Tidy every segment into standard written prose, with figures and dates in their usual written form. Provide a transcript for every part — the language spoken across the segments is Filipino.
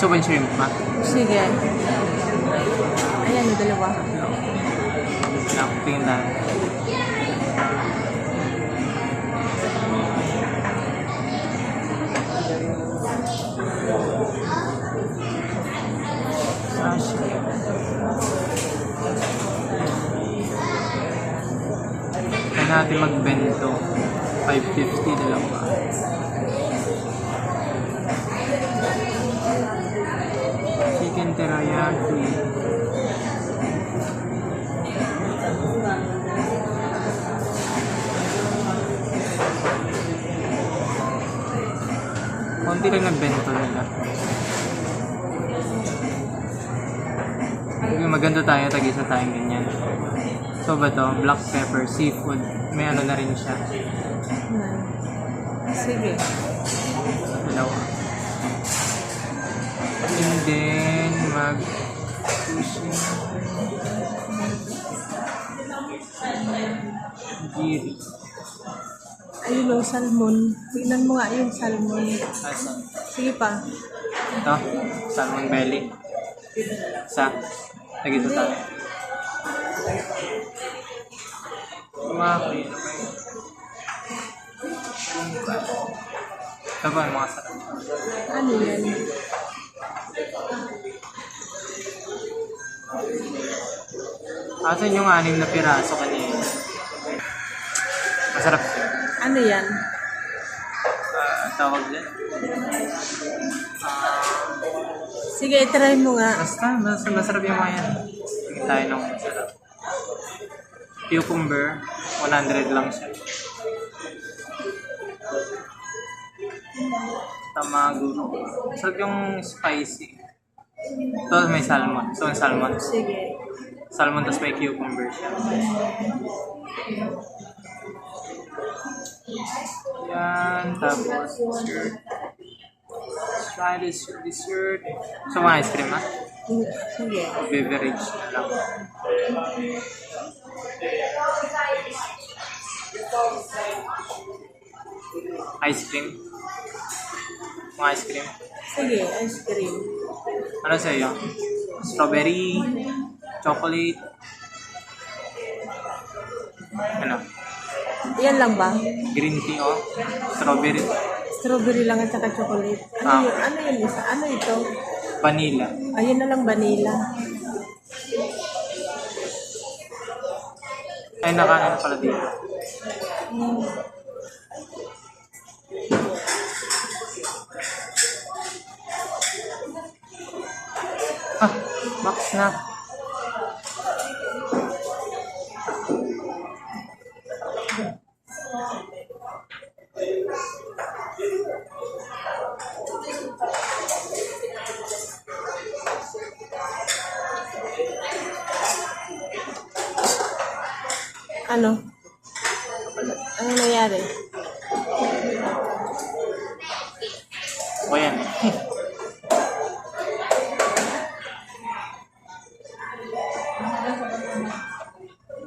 Gusto ba yung shrimp ma? Sige. Ayan, yung dalawa. Tingin tayo. Sashimi. Kaya natin magbento. 550 dalawa. Chicken teriyaki. Konti lang ng bento nila. Maganda tayo, tag-isa tayong ganyan. So ba to? Black pepper, seafood. May ano na rin siya. Sige. Dalawa. And then, mag-sushi. Giri. Ayun o, salmon. Tingnan mo nga yung salmon. Asan? Sige pa. Ito, salmon belly. Isa. Nagito tayo. Kumaki. Ito ba yung mga sarap? Ano yan? Asan yung 6 na piraso kanina? Masarap. Ano yan? Tawag din. Sige, try mo nga. Basta, masarap yung mga yan. Tingin tayo ng masarap. Cucumber, 100 lang siya. Tamago. Masarap yung spicy. Ito may salmon. So, may salmon. Sige. Salmon, tapos may cucumber siya. Yan, tapos dessert. Let's try this dessert. So, mga ice cream, ha? Sige. Beverage na lang. Ice cream. Mga ice cream. Sige, ice cream. Ano sa'yo? Strawberry, chocolate. Ano? Yan lang ba? Green tea, oh. Strawberry. Strawberry lang at saka chocolate. Ano yun? Ano yun isa? Ano ito? Vanilla. Ayun na lang, vanilla. Ay, nakaano pala dito. Ah, box na. Ano? Ano nangyari? O yan.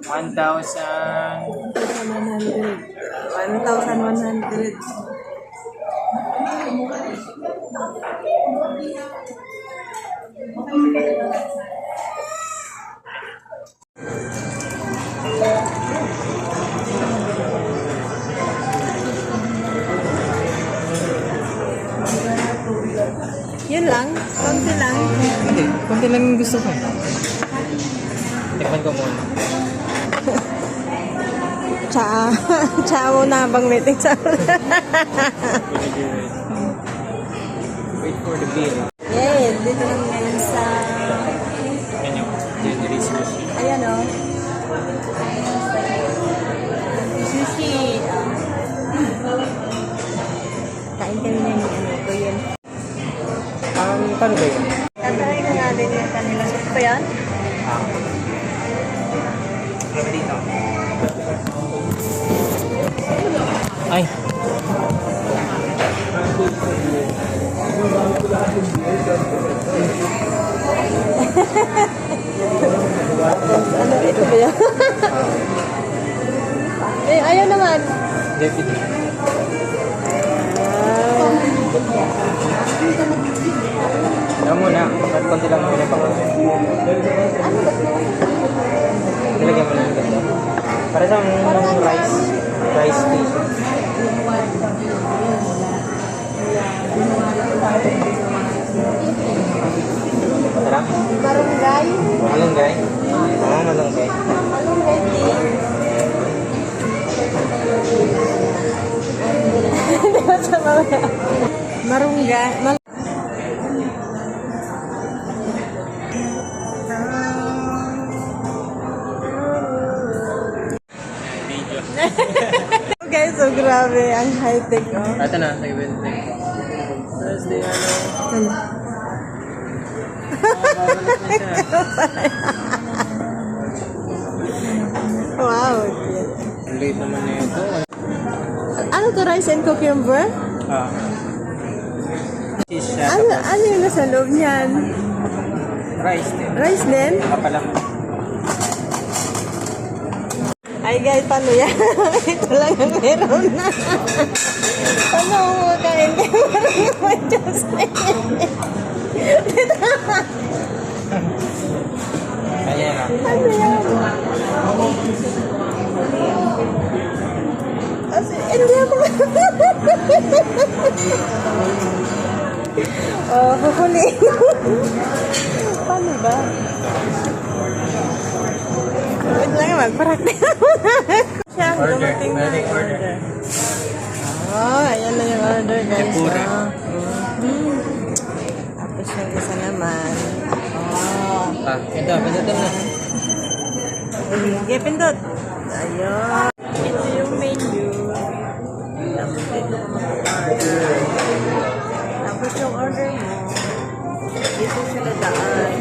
$1,000. 1,100. Yun lang? Konti lang? Hindi, konti lang yung gusto ko. Tikman ko muna. Tsa muna habang meeting sa Wait for the bill. Yes, dito lang ngayon sa... Yan yung January sushi. Ayan o. Sushi. Kain kami na yung ano ko yun. Paano ba yun? Tatry ko nga din yung kanila. Sushi pa yan? Ano dito? Ay! Ano, ito ba yan? Eh, ayaw naman. Deputy. No? Nilagyan mo lang ito. Para sa rice. Rice tea. Sarap? Barangay. Malunggay? Oo, malunggay. Barangay tea. Marungga. Guys, so grabe. Ang high-tech, oh. Ito na, nag-ibente. Tapos di ano. Babalik na siya. Wow, cute. Ang late naman na ito. Ano to, rice and cucumber? Ah. Cheese siya. Ano yung nasa loob niyan? Rice din. Rice din? Kapalang. Ay guys, paano yan? Ito lang ang meron na. Paano mo kain? Hindi mo rin naman Diyos. Ayan na. Ano yan? Kasi, hindi ako. Oh, huli. Paano ba? Wait lang, mag-practice siya. Order. Dumating na Pwedeng yung order. order. Oh, ayan na yung order, guys. Tempura. Oh. Mhm. Tapos yung isa naman. Oh. Ah, ito na. Sige, pindot. Ayun. Ito yung menu. Tapos dito ka mag-order. Tapos yung order mo, dito sila daan.